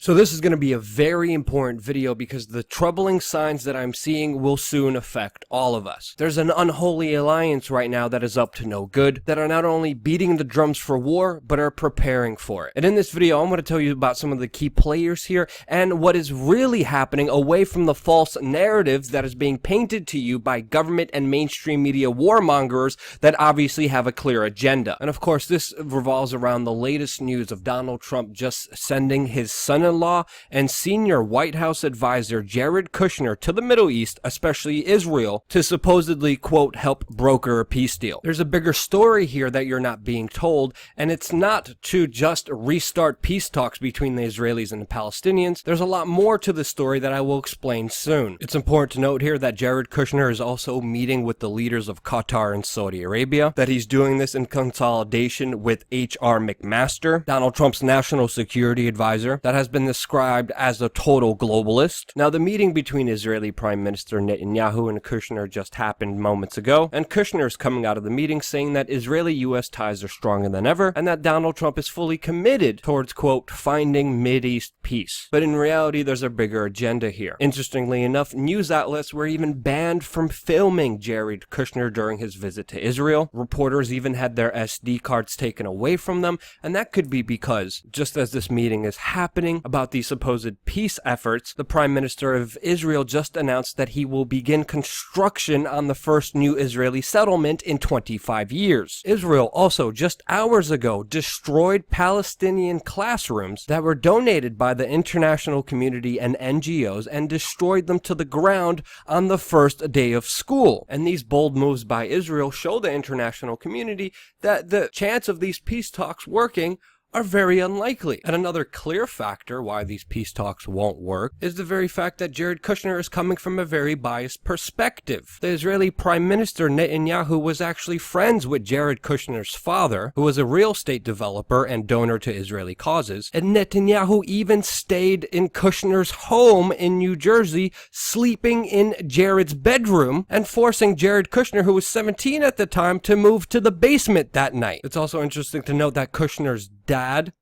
So this is going to be a very important video because the troubling signs that I'm seeing will soon affect all of us. There's an unholy alliance right now that is up to no good, that are not only beating the drums for war, but are preparing for it. And in this video, I'm going to tell you about some of the key players here and what is really happening away from the false narratives that is being painted to you by government and mainstream media warmongers that obviously have a clear agenda. And of course, this revolves around the latest news of Donald Trump just sending his son-in-law and senior White House advisor Jared Kushner to the Middle East, especially Israel, to supposedly, quote, help broker a peace deal. There's a bigger story here that you're not being told, and it's not to just restart peace talks between the Israelis and the Palestinians. There's a lot more to the story that I will explain soon. It's important to note here that Jared Kushner is also meeting with the leaders of Qatar and Saudi Arabia, that he's doing this in consolidation with H.R. McMaster, Donald Trump's national security advisor, that has been described as a total globalist. Now, the meeting between Israeli Prime Minister Netanyahu and Kushner just happened moments ago, and Kushner is coming out of the meeting saying that Israeli-US ties are stronger than ever, and that Donald Trump is fully committed towards, quote, finding Mideast peace. But in reality, there's a bigger agenda here. Interestingly enough, news outlets were even banned from filming Jared Kushner during his visit to Israel. Reporters even had their SD cards taken away from them, and that could be because, just as this meeting is happening about the supposed peace efforts, the Prime Minister of Israel just announced that he will begin construction on the first new Israeli settlement in 25 years. Israel also just hours ago destroyed Palestinian classrooms that were donated by the international community and NGOs and destroyed them to the ground on the first day of school. And these bold moves by Israel show the international community that the chance of these peace talks working are very unlikely. And another clear factor why these peace talks won't work is the very fact that Jared Kushner is coming from a very biased perspective. The Israeli Prime Minister Netanyahu was actually friends with Jared Kushner's father, who was a real estate developer and donor to Israeli causes, and Netanyahu even stayed in Kushner's home in New Jersey, sleeping in Jared's bedroom and forcing Jared Kushner, who was 17 at the time, to move to the basement that night. It's also interesting to note that Kushner's dad,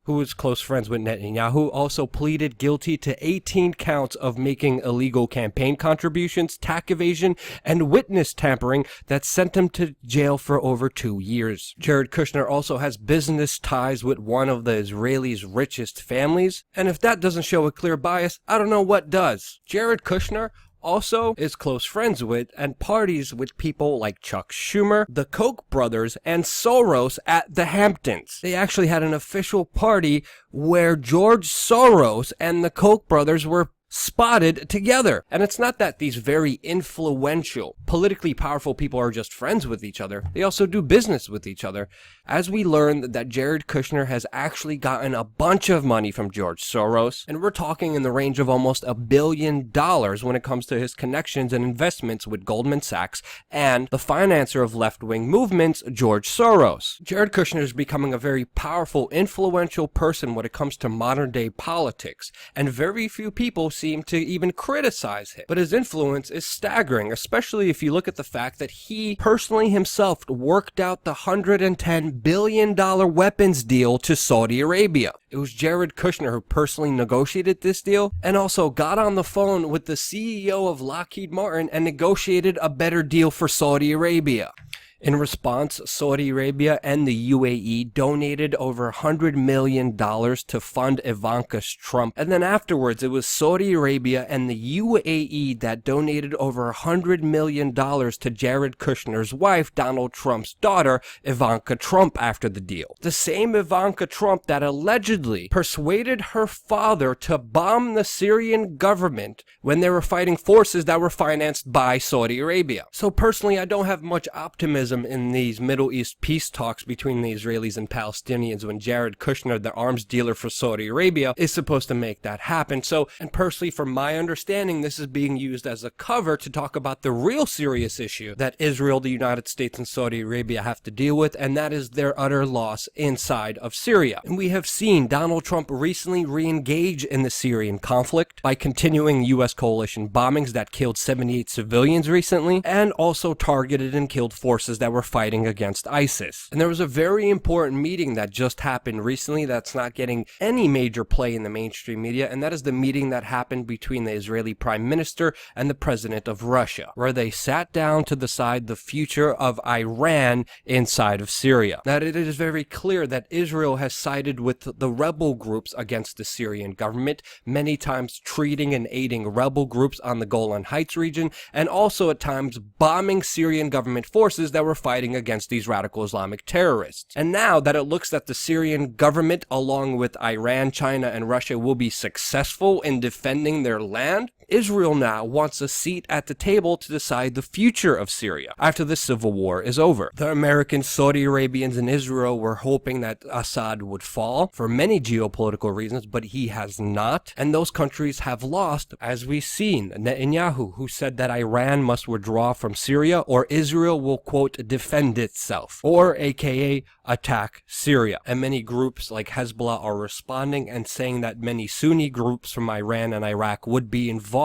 who was close friends with Netanyahu, also pleaded guilty to 18 counts of making illegal campaign contributions, tax evasion, and witness tampering that sent him to jail for over 2 years. Jared Kushner also has business ties with one of the Israelis' richest families, and if that doesn't show a clear bias, I don't know what does. Jared Kushner also is close friends with and parties with people like Chuck Schumer, the Koch brothers, and Soros at the Hamptons. They actually had an official party where George Soros and the Koch brothers were spotted together. And it's not that these very influential, politically powerful people are just friends with each other. They also do business with each other. As we learned that Jared Kushner has actually gotten a bunch of money from George Soros, and we're talking in the range of almost $1 billion when it comes to his connections and investments with Goldman Sachs and the financer of left-wing movements, George Soros. Jared Kushner is becoming a very powerful, influential person when it comes to modern-day politics, and very few people seem to even criticize him. But his influence is staggering, especially if you look at the fact that he personally himself worked out the $110 billion weapons deal to Saudi Arabia. It was Jared Kushner who personally negotiated this deal and also got on the phone with the CEO of Lockheed Martin and negotiated a better deal for Saudi Arabia. In response, Saudi Arabia and the UAE donated over $100 million to fund Ivanka Trump. And then afterwards, it was Saudi Arabia and the UAE that donated over $100 million to Jared Kushner's wife, Donald Trump's daughter, Ivanka Trump, after the deal. The same Ivanka Trump that allegedly persuaded her father to bomb the Syrian government when they were fighting forces that were financed by Saudi Arabia. So personally, I don't have much optimism in these Middle East peace talks between the Israelis and Palestinians when Jared Kushner, the arms dealer for Saudi Arabia, is supposed to make that happen. So, and personally, from my understanding, this is being used as a cover to talk about the real serious issue that Israel, the United States, and Saudi Arabia have to deal with, and that is their utter loss inside of Syria. And we have seen Donald Trump recently re-engage in the Syrian conflict by continuing U.S. coalition bombings that killed 78 civilians recently, and also targeted and killed forces forces that were fighting against ISIS. And there was a very important meeting that just happened recently that's not getting any major play in the mainstream media, and that is the meeting that happened between the Israeli Prime Minister and the President of Russia, where they sat down to decide the future of Iran inside of Syria. Now, it is very clear that Israel has sided with the rebel groups against the Syrian government, many times treating and aiding rebel groups on the Golan Heights region, and also at times bombing Syrian government forces that were fighting against these radical Islamic terrorists. And now that it looks that the Syrian government, along with Iran, China, and Russia, will be successful in defending their land, Israel now wants a seat at the table to decide the future of Syria after the civil war is over. The Americans, Saudi Arabians, and Israel were hoping that Assad would fall for many geopolitical reasons, but he has not. And those countries have lost, as we've seen. Netanyahu, who said that Iran must withdraw from Syria or Israel will, quote, defend itself, or aka attack Syria. And many groups like Hezbollah are responding and saying that many Sunni groups from Iran and Iraq would be involved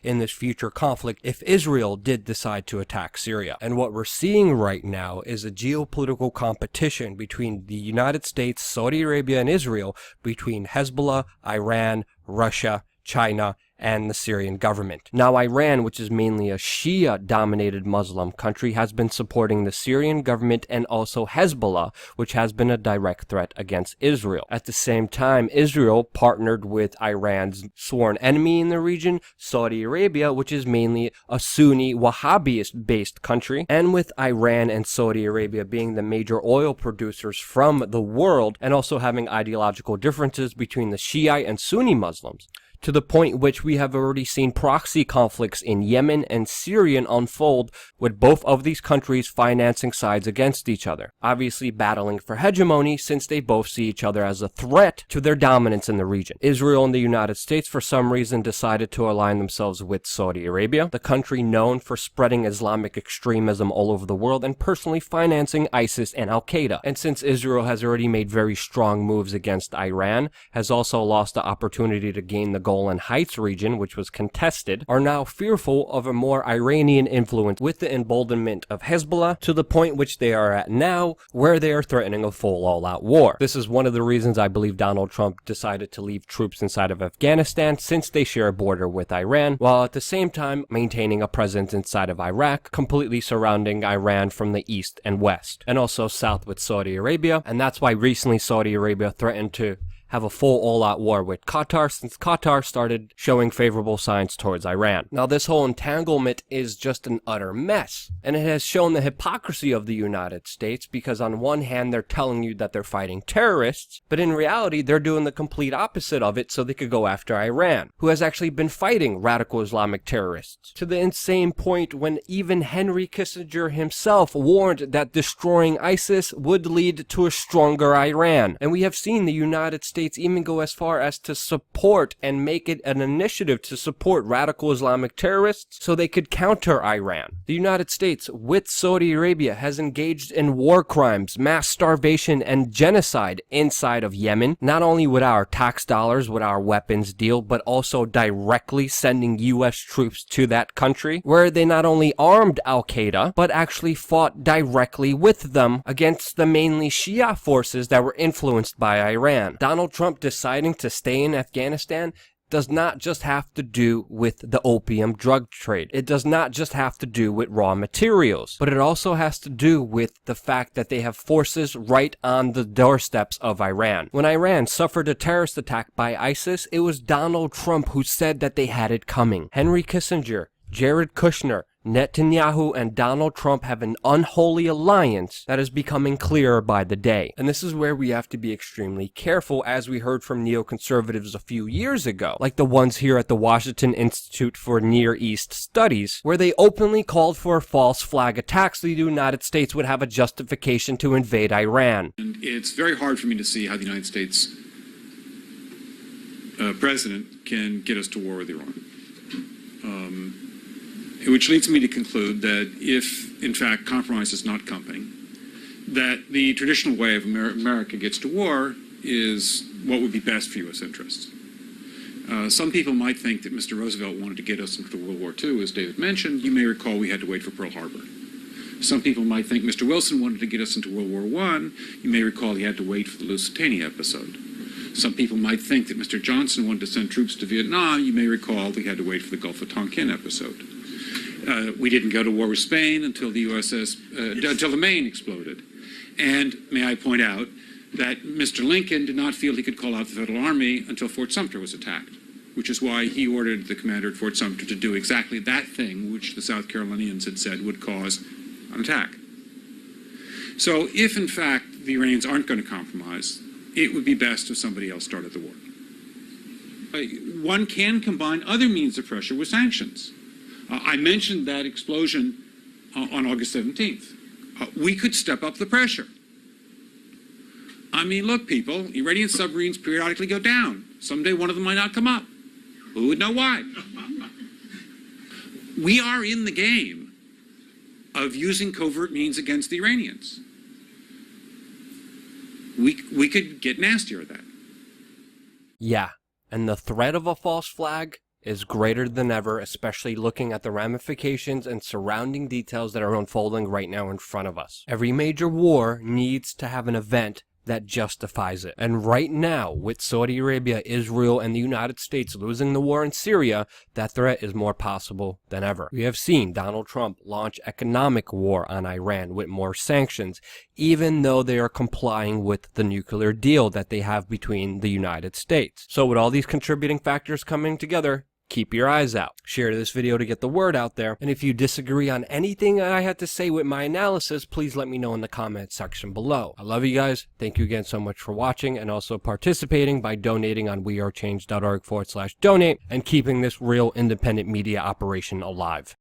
in this future conflict if Israel did decide to attack Syria. And what we're seeing right now is a geopolitical competition between the United States, Saudi Arabia, and Israel, between Hezbollah, Iran, Russia, China, and the Syrian government. Now, Iran, which is mainly a Shia-dominated Muslim country, has been supporting the Syrian government and also Hezbollah, which has been a direct threat against Israel. At the same time, Israel partnered with Iran's sworn enemy in the region, Saudi Arabia, which is mainly a Sunni Wahhabist-based country, and with Iran and Saudi Arabia being the major oil producers from the world, and also having ideological differences between the Shia and Sunni Muslims, to the point which we have already seen proxy conflicts in Yemen and Syria unfold, with both of these countries financing sides against each other, obviously battling for hegemony since they both see each other as a threat to their dominance in the region. Israel and the United States for some reason decided to align themselves with Saudi Arabia, the country known for spreading Islamic extremism all over the world and personally financing ISIS and Al-Qaeda. And since Israel has already made very strong moves against Iran, has also lost the opportunity to gain the Golan Heights region, which was contested, are now fearful of a more Iranian influence with the emboldenment of Hezbollah to the point which they are at now, where they are threatening a full all-out war. This is one of the reasons I believe Donald Trump decided to leave troops inside of Afghanistan, since they share a border with Iran, while at the same time maintaining a presence inside of Iraq, completely surrounding Iran from the east and west, and also south with Saudi Arabia. And that's why recently Saudi Arabia threatened to have a full all-out war with Qatar, since Qatar started showing favorable signs towards Iran. Now, this whole entanglement is just an utter mess, and it has shown the hypocrisy of the United States, because on one hand they're telling you that they're fighting terrorists, but in reality they're doing the complete opposite of it so they could go after Iran, who has actually been fighting radical Islamic terrorists, to the insane point when even Henry Kissinger himself warned that destroying ISIS would lead to a stronger Iran. And we have seen the United States even go as far as to support and make it an initiative to support radical Islamic terrorists so they could counter Iran. The United States, with Saudi Arabia, has engaged in war crimes, mass starvation, and genocide inside of Yemen, not only with our tax dollars, with our weapons deal, but also directly sending U.S. troops to that country, where they not only armed Al-Qaeda, but actually fought directly with them against the mainly Shia forces that were influenced by Iran. Donald Trump deciding to stay in Afghanistan does not just have to do with the opium drug trade. It does not just have to do with raw materials, but it also has to do with the fact that they have forces right on the doorsteps of Iran. When Iran suffered a terrorist attack by ISIS, it was Donald Trump who said that they had it coming. Henry Kissinger, Jared Kushner, Netanyahu, and Donald Trump have an unholy alliance that is becoming clearer by the day. And this is where we have to be extremely careful, as we heard from neoconservatives a few years ago, like the ones here at the Washington Institute for Near East Studies, where they openly called for a false flag attack so the United States would have a justification to invade Iran. And it's very hard for me to see how the United States president can get us to war with Iran. Which leads me to conclude that if, in fact, compromise is not coming, that the traditional way of America gets to war is what would be best for U.S. interests. Some people might think that Mr. Roosevelt wanted to get us into World War II, as David mentioned. You may recall we had to wait for Pearl Harbor. Some people might think Mr. Wilson wanted to get us into World War I. You may recall he had to wait for the Lusitania episode. Some people might think that Mr. Johnson wanted to send troops to Vietnam. You may recall he had to wait for the Gulf of Tonkin episode. We didn't go to war with Spain until until the Maine exploded. And may I point out that Mr. Lincoln did not feel he could call out the Federal Army until Fort Sumter was attacked, which is why he ordered the commander at Fort Sumter to do exactly that thing which the South Carolinians had said would cause an attack. So if, in fact, the Iranians aren't going to compromise, it would be best if somebody else started the war. One can combine other means of pressure with sanctions. I mentioned that explosion on August 17th. We could step up the pressure. I mean, look, people, Iranian submarines periodically go down. Someday one of them might not come up. Who would know why? We are in the game of using covert means against the Iranians. We could get nastier at that. Yeah, and the threat of a false flag is greater than ever, especially looking at the ramifications and surrounding details that are unfolding right now in front of us. Every major war needs to have an event that justifies it. And right now, with Saudi Arabia, Israel, and the United States losing the war in Syria, that threat is more possible than ever. We have seen Donald Trump launch economic war on Iran with more sanctions, even though they are complying with the nuclear deal that they have between the United States. So with all these contributing factors coming together, keep your eyes out. Share this video to get the word out there. And if you disagree on anything I had to say with my analysis, please let me know in the comment section below. I love you guys. Thank you again so much for watching and also participating by donating on wearechange.org/donate and keeping this real independent media operation alive.